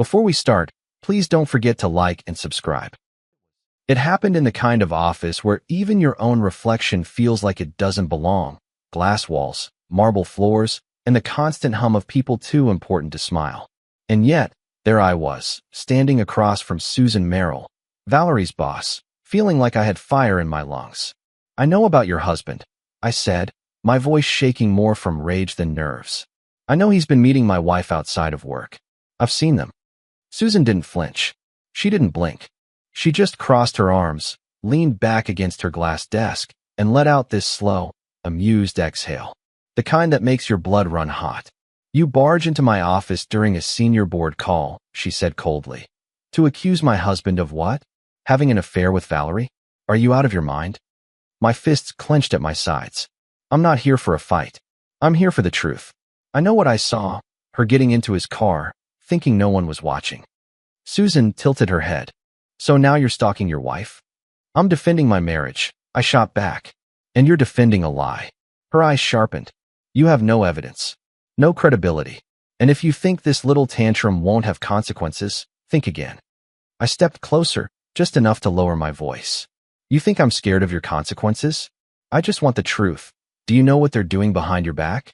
Before we start, please don't forget to like and subscribe. It happened in the kind of office where even your own reflection feels like it doesn't belong. Glass walls, marble floors, and the constant hum of people too important to smile. And yet, there I was, standing across from Susan Merrill, Valerie's boss, feeling like I had fire in my lungs. "I know about your husband," I said, my voice shaking more from rage than nerves. "I know he's been meeting my wife outside of work. I've seen them." Susan didn't flinch. She didn't blink. She just crossed her arms, leaned back against her glass desk, and let out this slow, amused exhale. The kind that makes your blood run hot. "You barge into my office during a senior board call," she said coldly. "To accuse my husband of what? Having an affair with Valerie? Are you out of your mind?" My fists clenched at my sides. "I'm not here for a fight. I'm here for the truth. I know what I saw, her getting into his car, thinking no one was watching." Susan tilted her head. "So now you're stalking your wife?" "I'm defending my marriage," I shot back. "And you're defending a lie." Her eyes sharpened. "You have no evidence, no credibility. And if you think this little tantrum won't have consequences, think again." I stepped closer, just enough to lower my voice. "You think I'm scared of your consequences? I just want the truth. Do you know what they're doing behind your back?"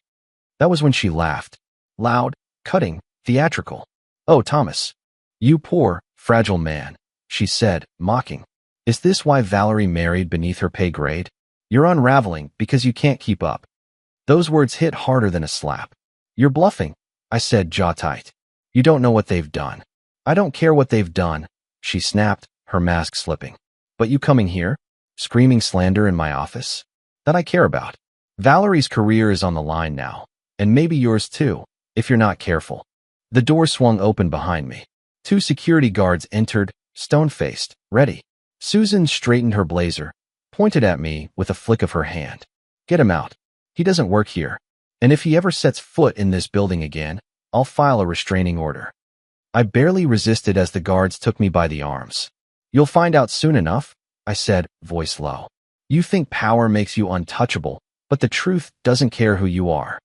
That was when she laughed. Loud, cutting, theatrical. "Oh, Thomas. You poor, fragile man," she said, mocking. "Is this why Valerie married beneath her pay grade? You're unraveling because you can't keep up." Those words hit harder than a slap. "You're bluffing," I said, jaw tight. "You don't know what they've done." "I don't care what they've done," she snapped, her mask slipping. "But you coming here, screaming slander in my office? That I care about. Valerie's career is on the line now, and maybe yours too, if you're not careful." The door swung open behind me. 2 security guards entered, stone-faced, ready. Susan straightened her blazer, pointed at me with a flick of her hand. "Get him out. He doesn't work here. And if he ever sets foot in this building again, I'll file a restraining order." I barely resisted as the guards took me by the arms. "You'll find out soon enough," I said, voice low. "You think power makes you untouchable, but the truth doesn't care who you are."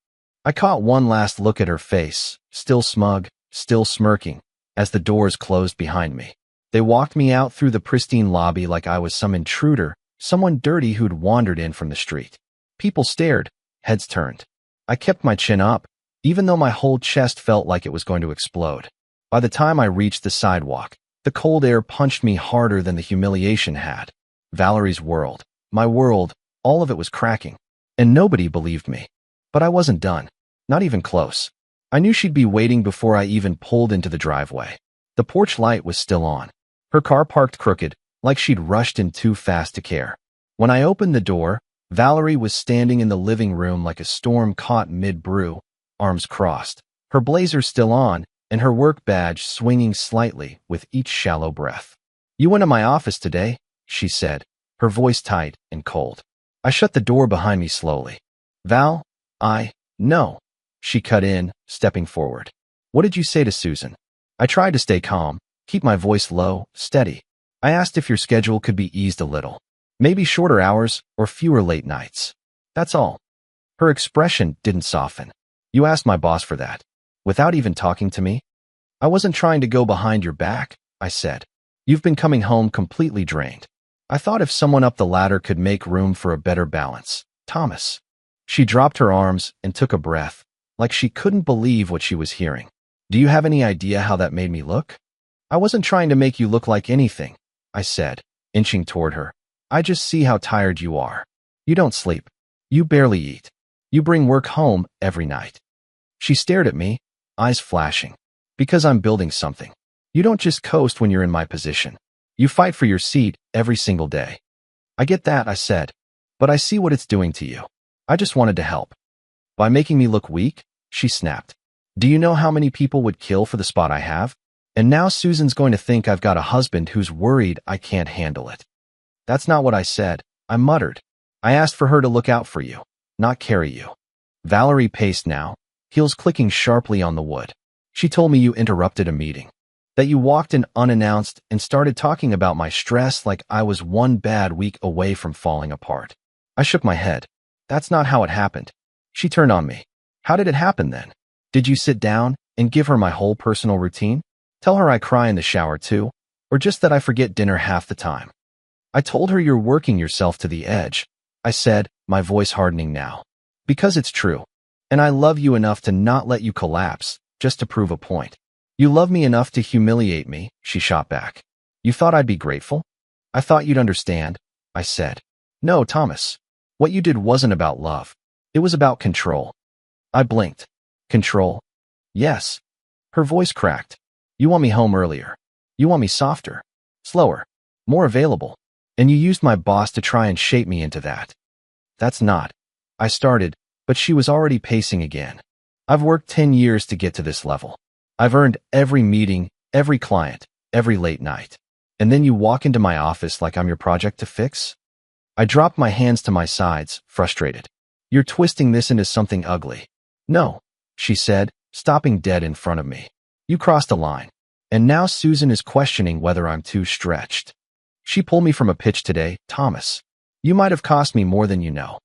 I caught one last look at her face, still smug, still smirking, as the doors closed behind me. They walked me out through the pristine lobby like I was some intruder, someone dirty who'd wandered in from the street. People stared, heads turned. I kept my chin up, even though my whole chest felt like it was going to explode. By the time I reached the sidewalk, the cold air punched me harder than the humiliation had. Valerie's world, my world, all of it was cracking. And nobody believed me. But I wasn't done. Not even close. I knew she'd be waiting before I even pulled into the driveway. The porch light was still on. Her car parked crooked, like she'd rushed in too fast to care. When I opened the door, Valerie was standing in the living room like a storm caught mid-brew, arms crossed, her blazer still on, and her work badge swinging slightly with each shallow breath. "You went to my office today," she said, her voice tight and cold. I shut the door behind me slowly. "Val, no," she cut in, stepping forward. "What did you say to Susan?" I tried to stay calm, keep my voice low, steady. "I asked if your schedule could be eased a little. Maybe shorter hours or fewer late nights. That's all." Her expression didn't soften. "You asked my boss for that, without even talking to me?" "I wasn't trying to go behind your back," I said. "You've been coming home completely drained. I thought if someone up the ladder could make room for a better balance. Thomas." She dropped her arms and took a breath, like she couldn't believe what she was hearing. "Do you have any idea how that made me look?" "I wasn't trying to make you look like anything," I said, inching toward her. "I just see how tired you are. You don't sleep. You barely eat. You bring work home every night." She stared at me, eyes flashing. "Because I'm building something. You don't just coast when you're in my position. You fight for your seat every single day." "I get that," I said, "but I see what it's doing to you. I just wanted to help." "By making me look weak?" she snapped. "Do you know how many people would kill for the spot I have? And now Susan's going to think I've got a husband who's worried I can't handle it." "That's not what I said," I muttered. "I asked for her to look out for you, not carry you." Valerie paced now, heels clicking sharply on the wood. "She told me you interrupted a meeting, that you walked in unannounced and started talking about my stress like I was one bad week away from falling apart." I shook my head. "That's not how it happened." She turned on me. "How did it happen then? Did you sit down and give her my whole personal routine?" Tell her I cry in the shower too, or just that I forget dinner half the time. I told her you're working yourself to the edge, I said, my voice hardening now. Because it's true. And I love you enough to not let you collapse, just to prove a point. You love me enough to humiliate me, she shot back. You thought I'd be grateful? I thought you'd understand, I said. No, Thomas. What you did wasn't about love. It was about control. I blinked. Control? Yes. Her voice cracked. You want me home earlier. You want me softer, slower, more available. And you used my boss to try and shape me into that. That's not. I started, but she was already pacing again. I've worked 10 years to get to this level. I've earned every meeting, every client, every late night. And then you walk into my office like I'm your project to fix? I dropped my hands to my sides, frustrated. You're twisting this into something ugly. No, she said, stopping dead in front of me. You crossed a line. And now Susan is questioning whether I'm too stretched. She pulled me from a pitch today, Thomas. You might have cost me more than you know.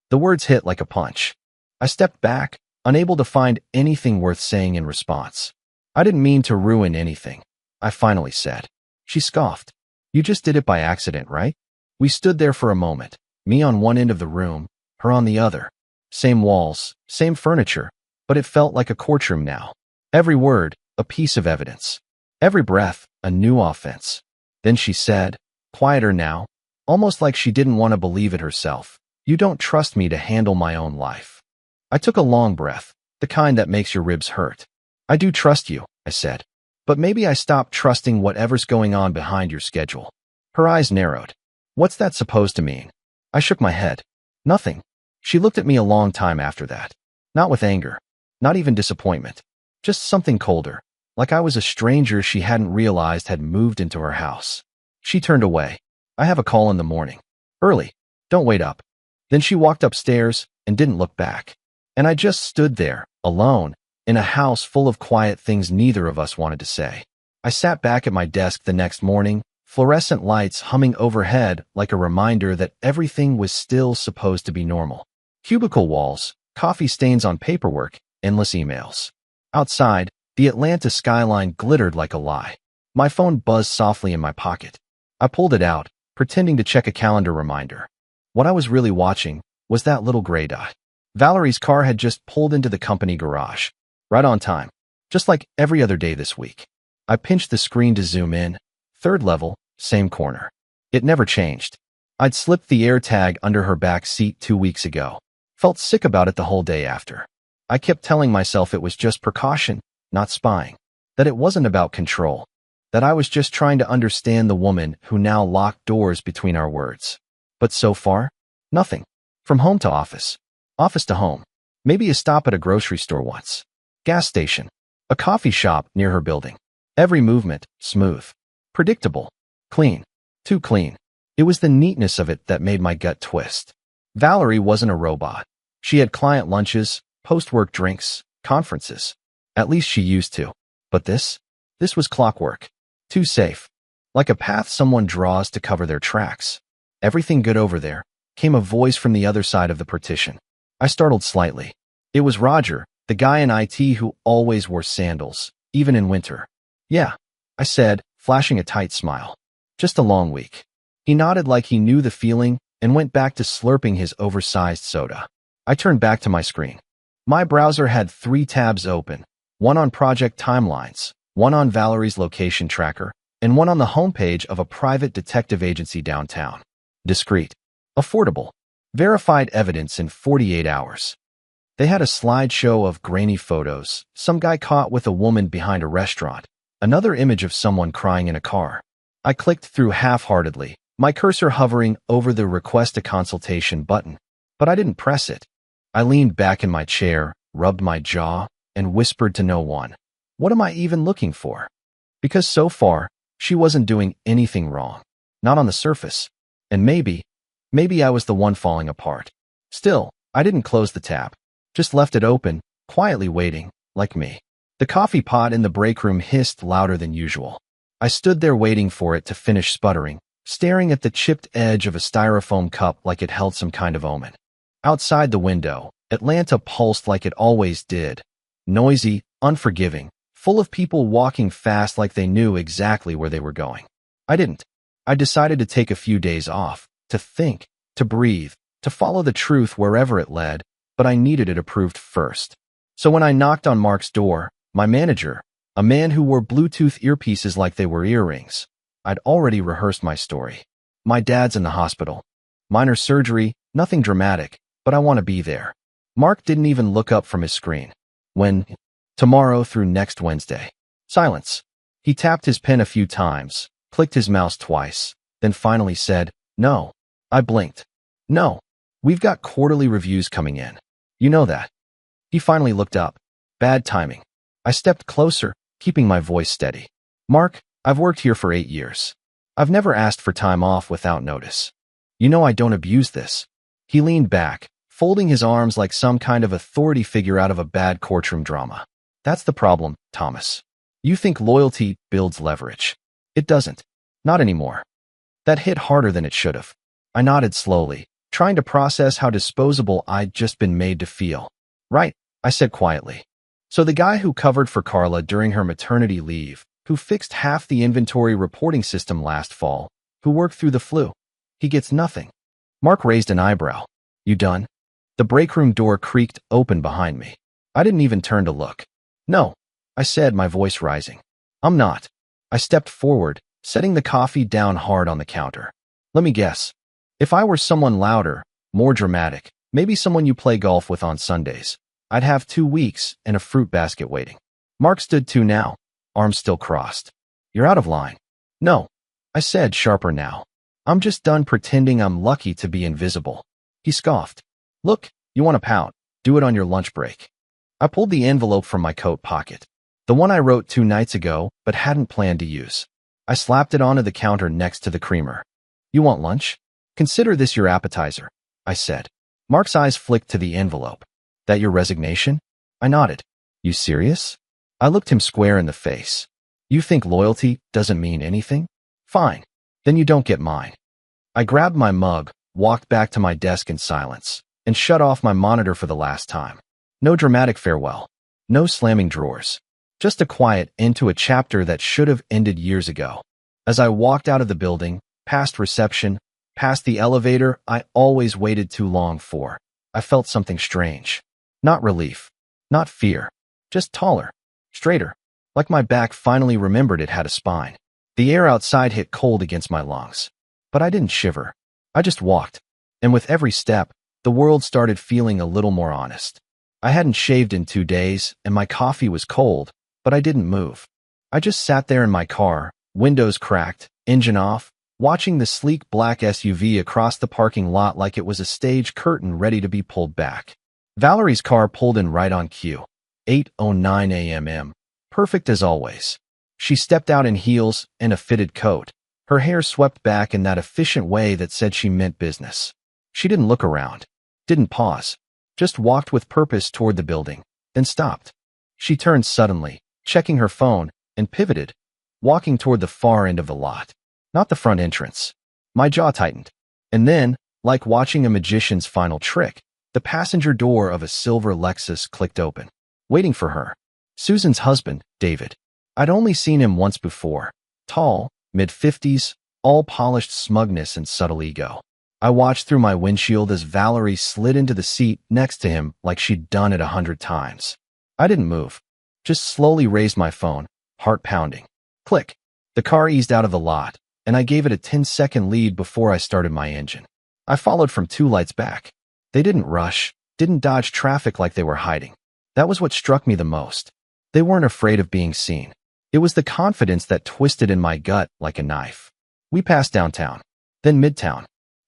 The words hit like a punch. I stepped back, unable to find anything worth saying in response. I didn't mean to ruin anything, I finally said. She scoffed. You just did it by accident, right? We stood there for a moment, me on one end of the room, her on the other. Same walls, same furniture, but it felt like a courtroom now. Every word, a piece of evidence. Every breath, a new offense. Then she said, quieter now, almost like she didn't want to believe it herself. You don't trust me to handle my own life. I took a long breath, the kind that makes your ribs hurt. I do trust you, I said. But maybe I stopped trusting whatever's going on behind your schedule. Her eyes narrowed. What's that supposed to mean? I shook my head. Nothing. She looked at me a long time after that. Not with anger. Not even disappointment. Just something colder. Like I was a stranger she hadn't realized had moved into her house. She turned away. I have a call in the morning. Early. Don't wait up. Then she walked upstairs and didn't look back. And I just stood there, alone, in a house full of quiet things neither of us wanted to say. I sat back at my desk the next morning, fluorescent lights humming overhead like a reminder that everything was still supposed to be normal. Cubicle walls, coffee stains on paperwork, endless emails. Outside, the Atlanta skyline glittered like a lie. My phone buzzed softly in my pocket. I pulled it out, pretending to check a calendar reminder. What I was really watching was that little gray dot. Valerie's car had just pulled into the company garage. Right on time. Just like every other day this week. I pinched the screen to zoom in. Third level, same corner. It never changed. I'd slipped the AirTag under her back seat 2 weeks ago. Felt sick about it the whole day after. I kept telling myself it was just precaution, not spying. That it wasn't about control. That I was just trying to understand the woman who now locked doors between our words. But so far, nothing. From home to office. Office to home. Maybe a stop at a grocery store once. Gas station. A coffee shop near her building. Every movement, smooth. Predictable. Clean. Too clean. It was the neatness of it that made my gut twist. Valerie wasn't a robot. She had client lunches, post-work drinks, conferences. At least she used to. But this was clockwork. Too safe. Like a path someone draws to cover their tracks. Everything good over there, came a voice from the other side of the partition. I startled slightly. It was Roger, the guy in IT who always wore sandals, even in winter. Yeah, I said, flashing a tight smile. Just a long week. He nodded like he knew the feeling and went back to slurping his oversized soda. I turned back to my screen. My browser had 3 tabs open, one on project timelines, one on Valerie's location tracker, and one on the homepage of a private detective agency downtown. Discreet. Affordable. Verified evidence in 48 hours. They had a slideshow of grainy photos, some guy caught with a woman behind a restaurant, another image of someone crying in a car. I clicked through half-heartedly, my cursor hovering over the request a consultation button, but I didn't press it. I leaned back in my chair, rubbed my jaw, and whispered to no one. What am I even looking for? Because so far, she wasn't doing anything wrong. Not on the surface. And maybe I was the one falling apart. Still, I didn't close the tab. Just left it open, quietly waiting, like me. The coffee pot in the break room hissed louder than usual. I stood there waiting for it to finish sputtering, staring at the chipped edge of a styrofoam cup like it held some kind of omen. Outside the window, Atlanta pulsed like it always did. Noisy, unforgiving, full of people walking fast like they knew exactly where they were going. I didn't. I decided to take a few days off, to think, to breathe, to follow the truth wherever it led, but I needed it approved first. So when I knocked on Mark's door, my manager, a man who wore Bluetooth earpieces like they were earrings, I'd already rehearsed my story. My dad's in the hospital. Minor surgery, nothing dramatic, but I want to be there. Mark didn't even look up from his screen. When? Tomorrow through next Wednesday. Silence. He tapped his pen a few times, clicked his mouse twice, then finally said, "No." I blinked. "No. We've got quarterly reviews coming in. You know that." He finally looked up. Bad timing. I stepped closer, keeping my voice steady. "Mark, I've worked here for 8 years. I've never asked for time off without notice. You know I don't abuse this." He leaned back, folding his arms like some kind of authority figure out of a bad courtroom drama. "That's the problem, Thomas. You think loyalty builds leverage. It doesn't. Not anymore." That hit harder than it should have. I nodded slowly, trying to process how disposable I'd just been made to feel. "Right," I said quietly. "So the guy who covered for Carla during her maternity leave, who fixed half the inventory reporting system last fall, who worked through the flu, he gets nothing." Mark raised an eyebrow. "You done?" The break room door creaked open behind me. I didn't even turn to look. "No," I said, my voice rising. "I'm not." I stepped forward, setting the coffee down hard on the counter. "Let me guess. If I were someone louder, more dramatic, maybe someone you play golf with on Sundays, I'd have 2 weeks and a fruit basket waiting." Mark stood too now, arms still crossed. "You're out of line." "No," I said, sharper now. "I'm just done pretending I'm lucky to be invisible." He scoffed. "Look, you want to pout? Do it on your lunch break." I pulled the envelope from my coat pocket, the one I wrote 2 nights ago but hadn't planned to use. I slapped it onto the counter next to the creamer. "You want lunch? Consider this your appetizer," I said. Mark's eyes flicked to the envelope. "That your resignation?" I nodded. "You serious?" I looked him square in the face. "You think loyalty doesn't mean anything? Fine. Then you don't get mine." I grabbed my mug, walked back to my desk in silence, and shut off my monitor for the last time. No dramatic farewell. No slamming drawers. Just a quiet end to a chapter that should have ended years ago. As I walked out of the building, past reception, past the elevator I always waited too long for, I felt something strange. Not relief. Not fear. Just taller. Straighter. Like my back finally remembered it had a spine. The air outside hit cold against my lungs. But I didn't shiver. I just walked. And with every step, the world started feeling a little more honest. I hadn't shaved in 2 days, and my coffee was cold, but I didn't move. I just sat there in my car, windows cracked, engine off, watching the sleek black SUV across the parking lot like it was a stage curtain ready to be pulled back. Valerie's car pulled in right on cue. 8:09 a.m. Perfect as always. She stepped out in heels and a fitted coat, her hair swept back in that efficient way that said she meant business. She didn't look around, didn't pause, just walked with purpose toward the building, then stopped. She turned suddenly, checking her phone, and pivoted, walking toward the far end of the lot, not the front entrance. My jaw tightened. And then, like watching a magician's final trick, the passenger door of a silver Lexus clicked open. Waiting for her. Susan's husband, David. I'd only seen him once before. Tall, mid-50s, all polished smugness and subtle ego. I watched through my windshield as Valerie slid into the seat next to him like she'd done it 100 times. I didn't move. Just slowly raised my phone, heart pounding. Click. The car eased out of the lot, and I gave it a 10-second lead before I started my engine. I followed from 2 lights back. They didn't rush, didn't dodge traffic like they were hiding. That was what struck me the most. They weren't afraid of being seen. It was the confidence that twisted in my gut like a knife. We passed downtown, then midtown,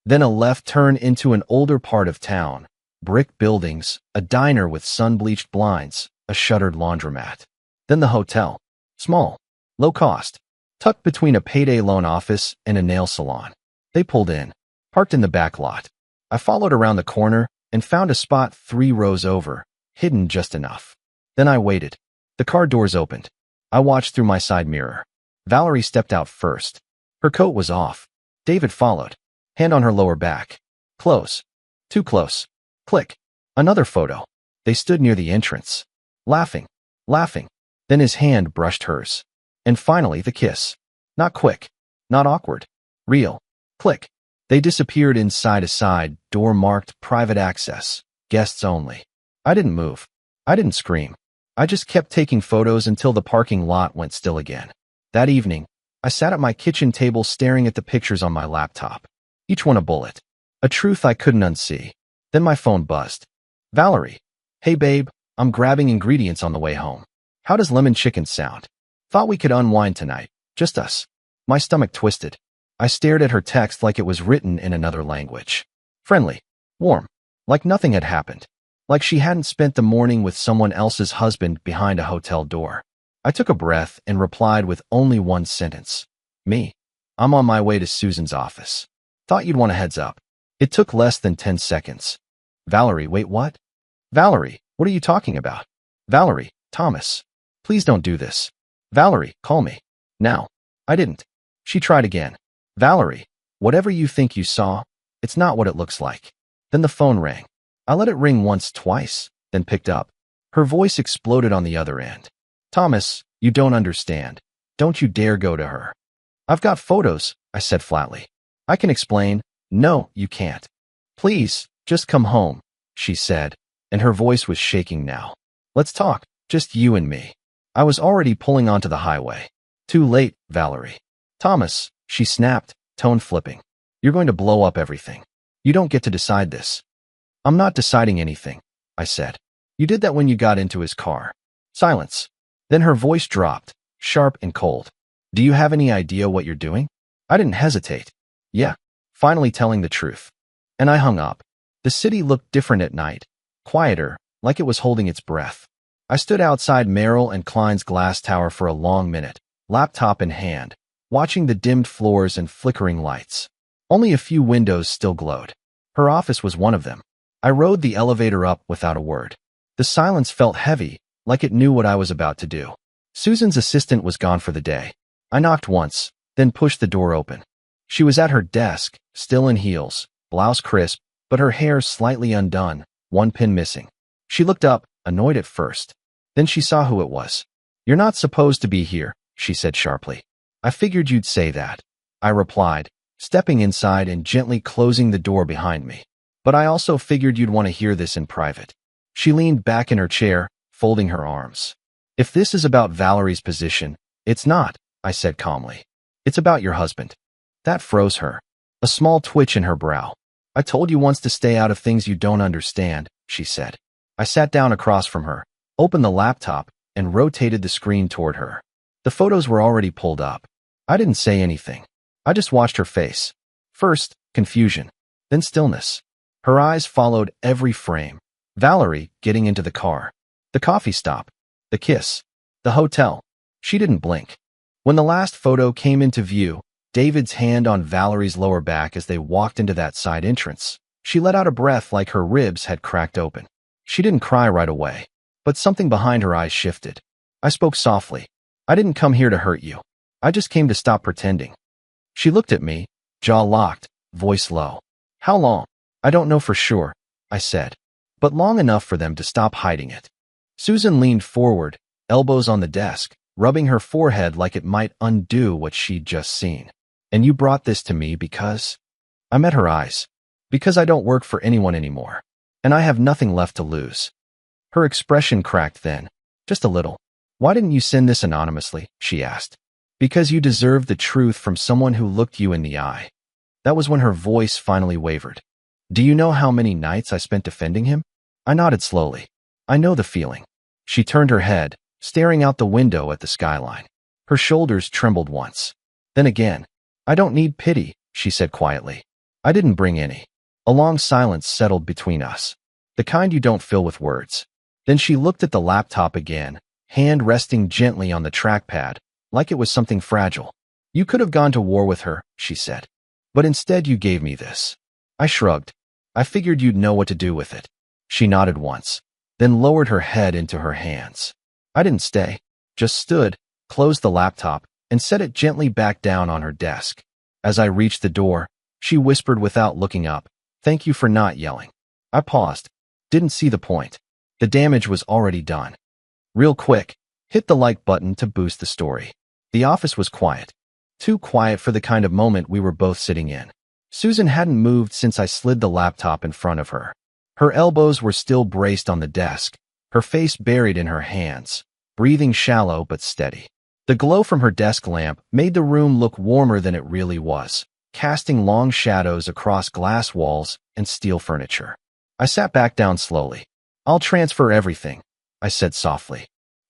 then a left turn into an older part of town, brick buildings, a diner with sun-bleached blinds, a shuttered laundromat. Then the hotel, small, low cost, tucked between a payday loan office and a nail salon. They pulled in, parked in the back lot. I followed around the corner and found a spot 3 rows over, hidden just enough. Then I waited. The car doors opened. I watched through my side mirror. Valerie stepped out first. Her coat was off. David followed, hand on her lower back. Close. Too close. Click. Another photo. They stood near the entrance. Laughing. Laughing. Then his hand brushed hers. And finally, the kiss. Not quick. Not awkward. Real. Click. They disappeared inside a side door marked private access. Guests only. I didn't move. I didn't scream. I just kept taking photos until the parking lot went still again. That evening, I sat at my kitchen table staring at the pictures on my laptop. Each one a bullet. A truth I couldn't unsee. Then my phone buzzed. Valerie. Hey babe, I'm grabbing ingredients on the way home. How does lemon chicken sound? Thought we could unwind tonight. Just us. My stomach twisted. I stared at her text like it was written in another language. Friendly. Warm. Like nothing had happened. Like she hadn't spent the morning with someone else's husband behind a hotel door. I took a breath and replied with only one sentence. Me. I'm on my way to Susan's office. Thought you'd want a heads up. It took less than 10 seconds. Valerie, wait, what? Valerie, what are you talking about? Valerie, Thomas. Please don't do this. Valerie, call me. Now. I didn't. She tried again. Valerie, whatever you think you saw, it's not what it looks like. Then the phone rang. I let it ring once, twice, then picked up. Her voice exploded on the other end. Thomas, you don't understand. Don't you dare go to her. I've got photos, I said flatly. I can explain. No, you can't. Please, just come home, she said, and her voice was shaking now. Let's talk, just you and me. I was already pulling onto the highway. Too late, Valerie. Thomas, she snapped, tone flipping. You're going to blow up everything. You don't get to decide this. I'm not deciding anything, I said. You did that when you got into his car. Silence. Then her voice dropped, sharp and cold. Do you have any idea what you're doing? I didn't hesitate. Yeah, finally telling the truth. And I hung up. The city looked different at night. Quieter, like it was holding its breath. I stood outside Merrill and Klein's glass tower for a long minute, laptop in hand, watching the dimmed floors and flickering lights. Only a few windows still glowed. Her office was one of them. I rode the elevator up without a word. The silence felt heavy, like it knew what I was about to do. Susan's assistant was gone for the day. I knocked once, then pushed the door open. She was at her desk, still in heels, blouse crisp, but her hair slightly undone, one pin missing. She looked up, annoyed at first. Then she saw who it was. You're not supposed to be here, she said sharply. I figured you'd say that, I replied, stepping inside and gently closing the door behind me. But I also figured you'd want to hear this in private. She leaned back in her chair, folding her arms. If this is about Valerie's position, it's not, I said calmly. It's about your husband. That froze her. A small twitch in her brow. I told you once to stay out of things you don't understand, she said. I sat down across from her, opened the laptop, and rotated the screen toward her. The photos were already pulled up. I didn't say anything. I just watched her face. First, confusion. Then stillness. Her eyes followed every frame. Valerie getting into the car. The coffee stop. The kiss. The hotel. She didn't blink. When the last photo came into view, David's hand on Valerie's lower back as they walked into that side entrance, she let out a breath like her ribs had cracked open. She didn't cry right away, but something behind her eyes shifted. I spoke softly. I didn't come here to hurt you. I just came to stop pretending. She looked at me, jaw locked, voice low. How long? I don't know for sure, I said, but long enough for them to stop hiding it. Susan leaned forward, elbows on the desk, rubbing her forehead like it might undo what she'd just seen. And you brought this to me because... I met her eyes. Because I don't work for anyone anymore. And I have nothing left to lose. Her expression cracked then, just a little. Why didn't you send this anonymously? She asked. Because you deserve the truth from someone who looked you in the eye. That was when her voice finally wavered. Do you know how many nights I spent defending him? I nodded slowly. I know the feeling. She turned her head, staring out the window at the skyline. Her shoulders trembled once. Then again. I don't need pity, she said quietly. I didn't bring any. A long silence settled between us. The kind you don't fill with words. Then she looked at the laptop again, hand resting gently on the trackpad, like it was something fragile. You could have gone to war with her, she said. But instead you gave me this. I shrugged. I figured you'd know what to do with it. She nodded once, then lowered her head into her hands. I didn't stay, just stood, closed the laptop, and set it gently back down on her desk. As I reached the door, she whispered without looking up, "Thank you for not yelling." I paused. Didn't see the point. The damage was already done. Real quick, Hit the like button to boost the story. The office was quiet. Too quiet for the kind of moment we were both sitting in. Susan hadn't moved since I slid the laptop in front of her. Her elbows were still braced on the desk, her face buried in her hands, breathing shallow but steady. The glow from her desk lamp made the room look warmer than it really was, casting long shadows across glass walls and steel furniture. I sat back down slowly. "I'll transfer everything," I said softly.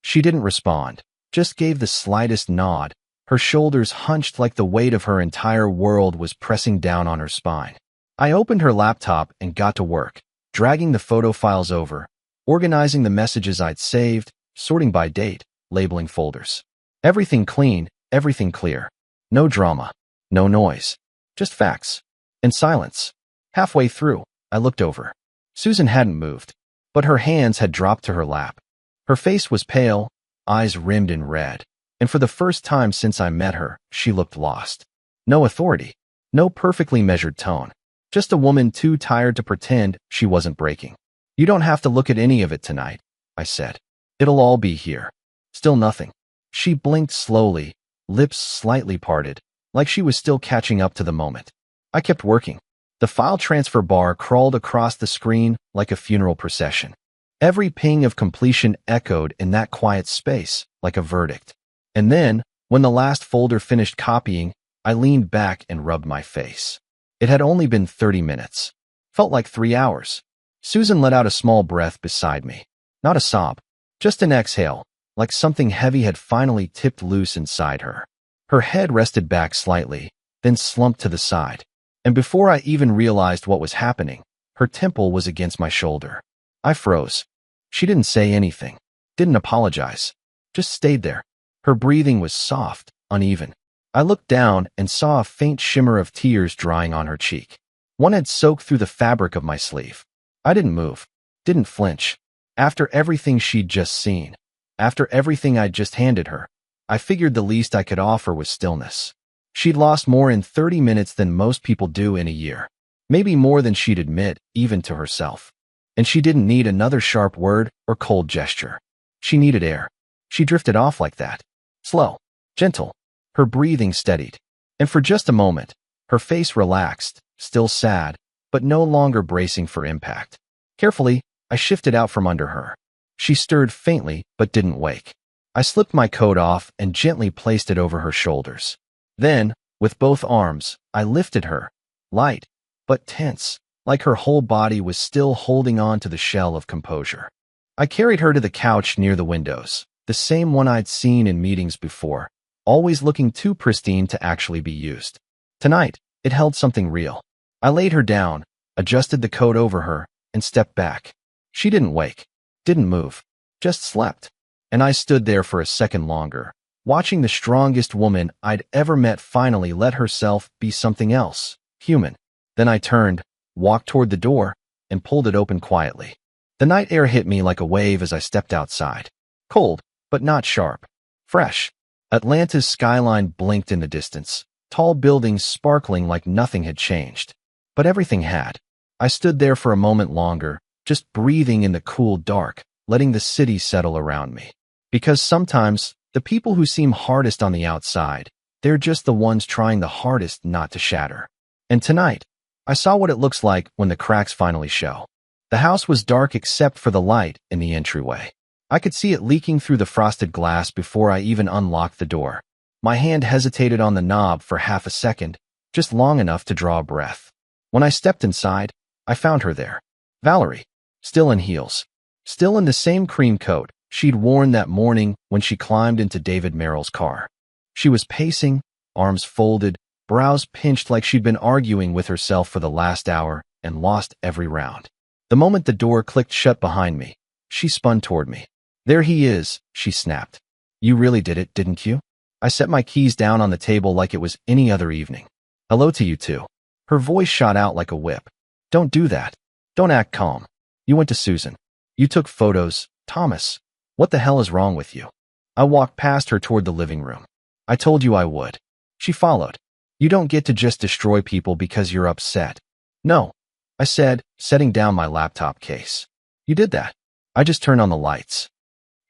She didn't respond, just gave the slightest nod. Her shoulders hunched like the weight of her entire world was pressing down on her spine. I opened her laptop and got to work, dragging the photo files over, organizing the messages I'd saved, sorting by date, labeling folders. Everything clean, everything clear. No drama, no noise, just facts. And silence. Halfway through, I looked over. Susan hadn't moved, but her hands had dropped to her lap. Her face was pale, eyes rimmed in red, and for the first time since I met her, she looked lost. No authority, no perfectly measured tone, just a woman too tired to pretend she wasn't breaking. "You don't have to look at any of it tonight," I said. "It'll all be here." Still nothing. She blinked slowly, lips slightly parted, like she was still catching up to the moment. I kept working. The file transfer bar crawled across the screen like a funeral procession. Every ping of completion echoed in that quiet space like a verdict. And then, when the last folder finished copying, I leaned back and rubbed my face. It had only been 30 minutes. Felt like 3 hours. Susan let out a small breath beside me. Not a sob, just an exhale, like something heavy had finally tipped loose inside her. Her head rested back slightly, then slumped to the side. And before I even realized what was happening, her temple was against my shoulder. I froze. She didn't say anything, didn't apologize, just stayed there. Her breathing was soft, uneven. I looked down and saw a faint shimmer of tears drying on her cheek. One had soaked through the fabric of my sleeve. I didn't move, didn't flinch. After everything she'd just seen, after everything I'd just handed her, I figured the least I could offer was stillness. She'd lost more in 30 minutes than most people do in a year. Maybe more than she'd admit, even to herself. And she didn't need another sharp word or cold gesture. She needed air. She drifted off like that. Slow, gentle. Her breathing steadied. And for just a moment, her face relaxed, still sad, but no longer bracing for impact. Carefully, I shifted out from under her. She stirred faintly, but didn't wake. I slipped my coat off and gently placed it over her shoulders. Then, with both arms, I lifted her, light, but tense, like her whole body was still holding on to the shell of composure. I carried her to the couch near the windows, the same one I'd seen in meetings before, always looking too pristine to actually be used. Tonight, it held something real. I laid her down, adjusted the coat over her, and stepped back. She didn't wake, didn't move, just slept. And I stood there for a second longer, watching the strongest woman I'd ever met finally let herself be something else, human. Then I turned, walked toward the door, and pulled it open quietly. The night air hit me like a wave as I stepped outside. Cold, but not sharp. Fresh. Atlanta's skyline blinked in the distance, tall buildings sparkling like nothing had changed. But everything had. I stood there for a moment longer, just breathing in the cool dark, letting the city settle around me. Because sometimes, the people who seem hardest on the outside, they're just the ones trying the hardest not to shatter. And tonight, I saw what it looks like when the cracks finally show. The house was dark except for the light in the entryway. I could see it leaking through the frosted glass before I even unlocked the door. My hand hesitated on the knob for half a second, just long enough to draw a breath. When I stepped inside, I found her there. Valerie, still in heels, still in the same cream coat she'd worn that morning when she climbed into David Merrill's car. She was pacing, arms folded, brows pinched like she'd been arguing with herself for the last hour and lost every round. The moment the door clicked shut behind me, she spun toward me. "There he is," she snapped. "You really did it, didn't you?" I set my keys down on the table like it was any other evening. "Hello to you too." Her voice shot out like a whip. "Don't do that. Don't act calm. You went to Susan. You took photos, Thomas. What the hell is wrong with you?" I walked past her toward the living room. "I told you I would." She followed. "You don't get to just destroy people because you're upset." "No," I said, setting down my laptop case. "You did that. I just turned on the lights."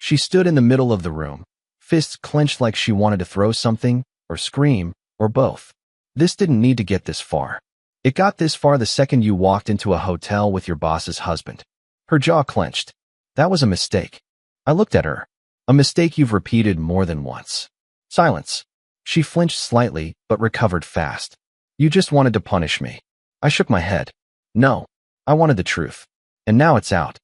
She stood in the middle of the room, fists clenched like she wanted to throw something, or scream, or both. This didn't need to get this far. It got this far the second you walked into a hotel with your boss's husband. Her jaw clenched. That was a mistake. I looked at her. A mistake you've repeated more than once. Silence. She flinched slightly, but recovered fast. You just wanted to punish me. I shook my head. No. I wanted the truth. And now it's out.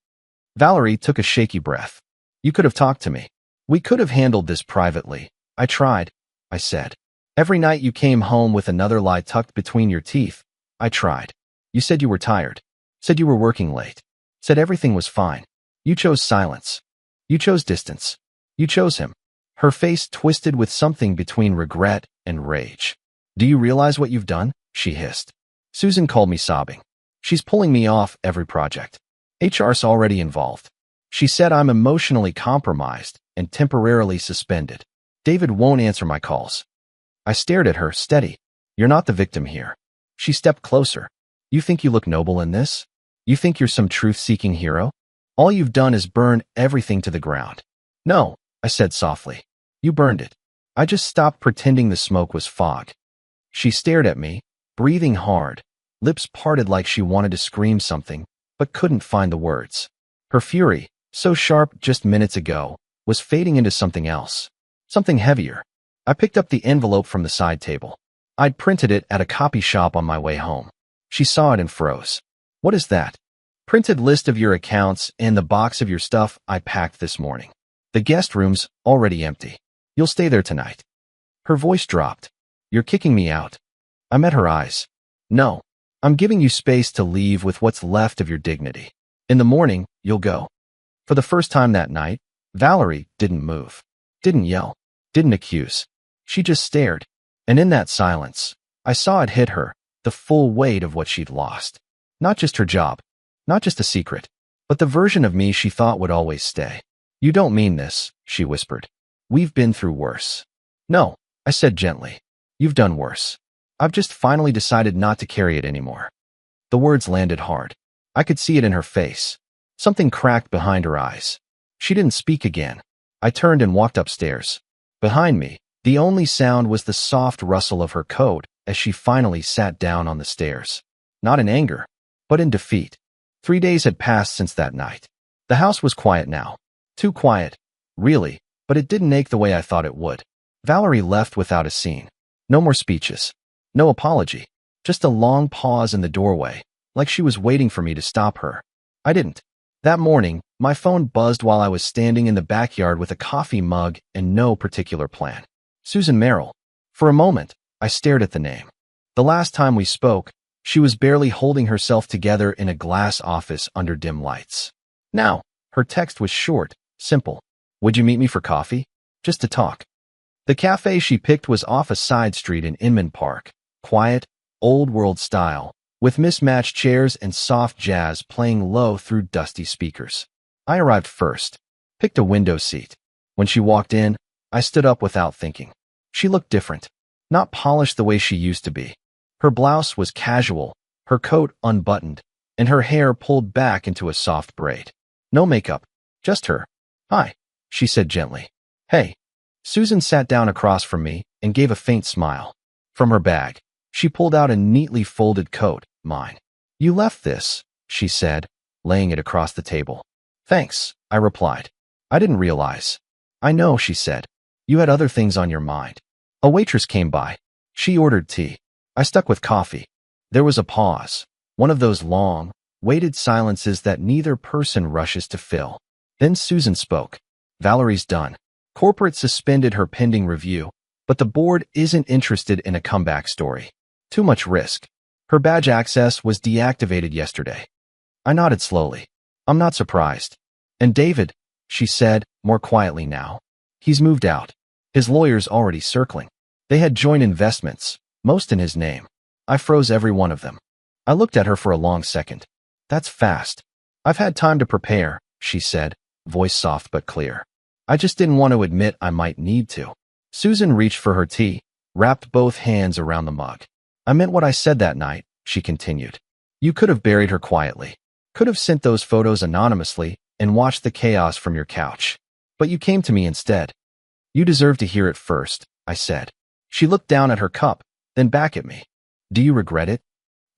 Valerie took a shaky breath. You could have talked to me. We could have handled this privately. I tried, I said. Every night you came home with another lie tucked between your teeth. I tried. You said you were tired. Said you were working late. Said everything was fine. You chose silence. You chose distance. You chose him. Her face twisted with something between regret and rage. Do you realize what you've done? She hissed. Susan called me sobbing. She's pulling me off every project. HR's already involved. She said I'm emotionally compromised and temporarily suspended. David won't answer my calls. I stared at her, steady. You're not the victim here. She stepped closer. You think you look noble in this? You think you're some truth-seeking hero? All you've done is burn everything to the ground. No, I said softly. You burned it. I just stopped pretending the smoke was fog. She stared at me, breathing hard, lips parted like she wanted to scream something, but couldn't find the words. Her fury, so sharp just minutes ago, was fading into something else. Something heavier. I picked up the envelope from the side table. I'd printed it at a copy shop on my way home. She saw it and froze. What is that? Printed list of your accounts and the box of your stuff I packed this morning. The guest room's already empty. You'll stay there tonight. Her voice dropped. You're kicking me out. I met her eyes. No, I'm giving you space to leave with what's left of your dignity. In the morning, you'll go. For the first time that night, Valerie didn't move, didn't yell, didn't accuse. She just stared. And in that silence, I saw it hit her, the full weight of what she'd lost. Not just her job, not just a secret, but the version of me she thought would always stay. You don't mean this, she whispered. We've been through worse. No, I said gently. You've done worse. I've just finally decided not to carry it anymore. The words landed hard. I could see it in her face. Something cracked behind her eyes. She didn't speak again. I turned and walked upstairs. Behind me, the only sound was the soft rustle of her coat as she finally sat down on the stairs. Not in anger, but in defeat. 3 days had passed since that night. The house was quiet now. Too quiet, really, but it didn't ache the way I thought it would. Valerie left without a scene. No more speeches. No apology. Just a long pause in the doorway, like she was waiting for me to stop her. I didn't. That morning, my phone buzzed while I was standing in the backyard with a coffee mug and no particular plan. Susan Merrill. For a moment, I stared at the name. The last time we spoke, she was barely holding herself together in a glass office under dim lights. Now, her text was short, simple. Would you meet me for coffee? Just to talk. The cafe she picked was off a side street in Inman Park, quiet, old-world style, with mismatched chairs and soft jazz playing low through dusty speakers. I arrived first, picked a window seat. When she walked in, I stood up without thinking. She looked different, not polished the way she used to be. Her blouse was casual, her coat unbuttoned, and her hair pulled back into a soft braid. No makeup, just her. Hi, she said gently. Hey. Susan sat down across from me and gave a faint smile. From her bag, she pulled out a neatly folded coat, mine. You left this, she said, laying it across the table. Thanks, I replied. I didn't realize. I know, she said. You had other things on your mind. A waitress came by. She ordered tea. I stuck with coffee. There was a pause, one of those long, weighted silences that neither person rushes to fill. Then Susan spoke. Valerie's done. Corporate suspended her pending review, but the board isn't interested in a comeback story. Too much risk. Her badge access was deactivated yesterday. I nodded slowly. I'm not surprised. And David, she said, more quietly now. He's moved out. His lawyer's already circling. They had joint investments, most in his name. I froze every one of them. I looked at her for a long second. That's fast. I've had time to prepare, she said, voice soft but clear. I just didn't want to admit I might need to. Susan reached for her tea, wrapped both hands around the mug. I meant what I said that night, she continued. You could have buried her quietly. Could have sent those photos anonymously and watched the chaos from your couch. But you came to me instead. You deserve to hear it first, I said. She looked down at her cup, then back at me. Do you regret it?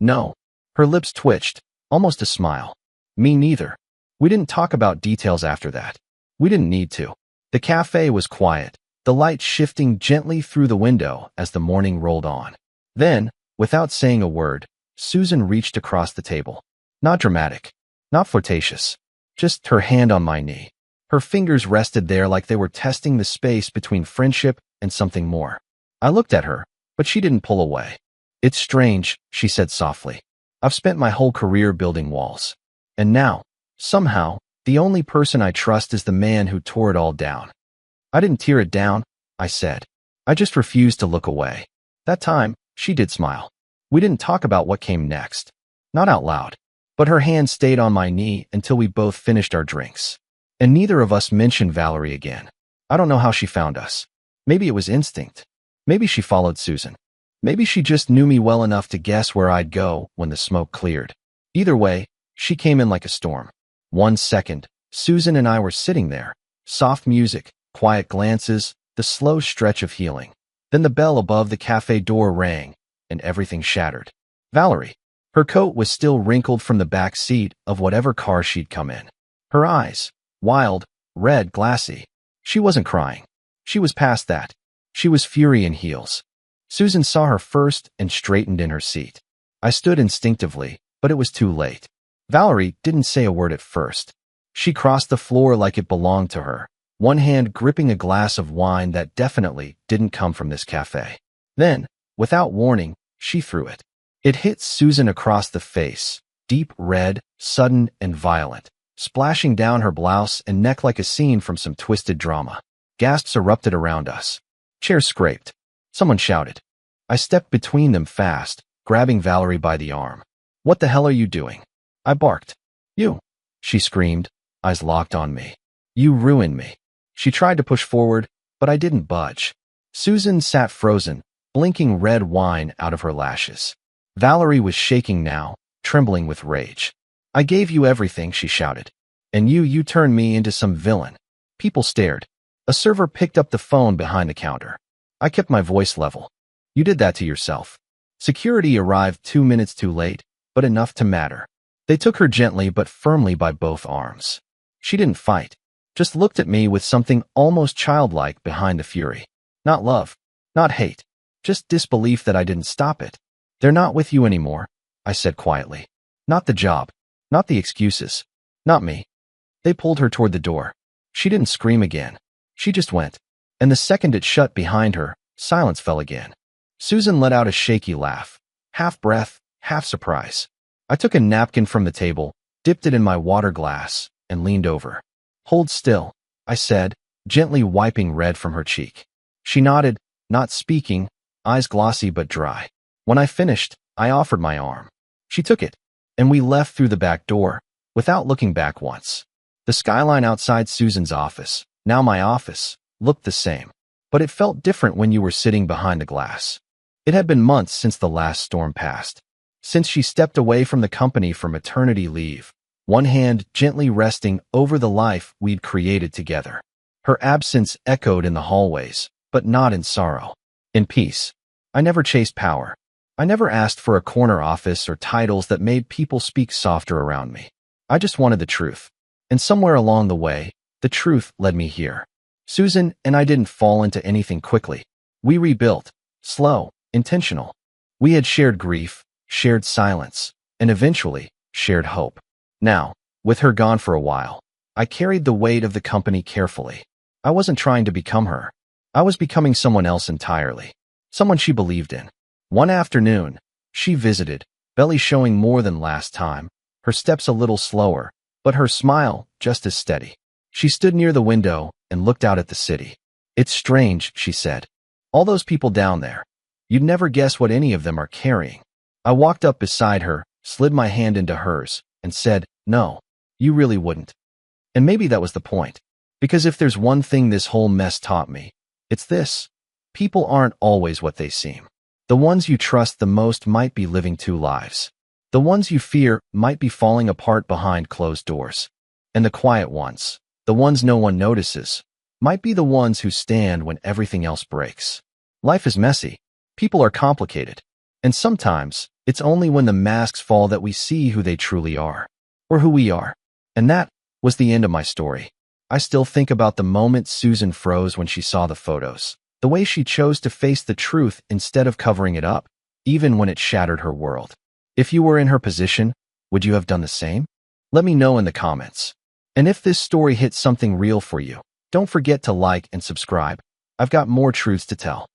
No. Her lips twitched, almost a smile. Me neither. We didn't talk about details after that. We didn't need to. The cafe was quiet, the light shifting gently through the window as the morning rolled on. Then, without saying a word, Susan reached across the table. Not dramatic, not flirtatious, just her hand on my knee. Her fingers rested there like they were testing the space between friendship and something more. I looked at her, but she didn't pull away. It's strange, she said softly. I've spent my whole career building walls. And now, somehow, the only person I trust is the man who tore it all down. I didn't tear it down, I said. I just refused to look away. That time, she did smile. We didn't talk about what came next. Not out loud. But her hand stayed on my knee until we both finished our drinks. And neither of us mentioned Valerie again. I don't know how she found us. Maybe it was instinct. Maybe she followed Susan. Maybe she just knew me well enough to guess where I'd go when the smoke cleared. Either way, she came in like a storm. 1 second, Susan and I were sitting there. Soft music, quiet glances, the slow stretch of healing. Then the bell above the cafe door rang, and everything shattered. Valerie. Her coat was still wrinkled from the back seat of whatever car she'd come in. Her eyes, wild, red, glassy. She wasn't crying. She was past that. She was fury in heels. Susan saw her first and straightened in her seat. I stood instinctively, but it was too late. Valerie didn't say a word at first. She crossed the floor like it belonged to her, one hand gripping a glass of wine that definitely didn't come from this cafe. Then, without warning, she threw it. It hit Susan across the face, deep red, sudden, and violent, splashing down her blouse and neck like a scene from some twisted drama. Gasps erupted around us. Chairs scraped. Someone shouted. I stepped between them fast, grabbing Valerie by the arm. What the hell are you doing? I barked. You, she screamed, eyes locked on me. You ruined me. She tried to push forward, but I didn't budge. Susan sat frozen, blinking red wine out of her lashes. Valerie was shaking now, trembling with rage. I gave you everything, she shouted. And you turned me into some villain. People stared. A server picked up the phone behind the counter. I kept my voice level. You did that to yourself. Security arrived 2 minutes too late, but enough to matter. They took her gently but firmly by both arms. She didn't fight, just looked at me with something almost childlike behind the fury. Not love, not hate, just disbelief that I didn't stop it. They're not with you anymore, I said quietly. Not the job, not the excuses, not me. They pulled her toward the door. She didn't scream again. She just went. And the second it shut behind her, silence fell again. Susan let out a shaky laugh, half breath, half surprise. I took a napkin from the table, dipped it in my water glass, and leaned over. Hold still, I said, gently wiping red from her cheek. She nodded, not speaking, eyes glossy but dry. When I finished, I offered my arm. She took it, and we left through the back door, without looking back once. The skyline outside Susan's office, now my office, looked the same, but it felt different when you were sitting behind the glass. It had been months since the last storm passed, since she stepped away from the company for maternity leave, one hand gently resting over the life we'd created together. Her absence echoed in the hallways, but not in sorrow. In peace. I never chased power. I never asked for a corner office or titles that made people speak softer around me. I just wanted the truth. And somewhere along the way, the truth led me here. Susan and I didn't fall into anything quickly. We rebuilt, slow, intentional. We had shared grief, shared silence, and eventually, shared hope. Now, with her gone for a while, I carried the weight of the company carefully. I wasn't trying to become her. I was becoming someone else entirely. Someone she believed in. One afternoon, she visited, belly showing more than last time, her steps a little slower, but her smile just as steady. She stood near the window and looked out at the city. It's strange, she said. All those people down there. You'd never guess what any of them are carrying. I walked up beside her, slid my hand into hers, and said, no, you really wouldn't. And maybe that was the point. Because if there's one thing this whole mess taught me, it's this. People aren't always what they seem. The ones you trust the most might be living two lives. The ones you fear might be falling apart behind closed doors. And the quiet ones, the ones no one notices, might be the ones who stand when everything else breaks. Life is messy. People are complicated. And sometimes, it's only when the masks fall that we see who they truly are. Or who we are. And that was the end of my story. I still think about the moment Susan froze when she saw the photos. The way she chose to face the truth instead of covering it up, even when it shattered her world. If you were in her position, would you have done the same? Let me know in the comments. And if this story hit something real for you, don't forget to like and subscribe. I've got more truths to tell.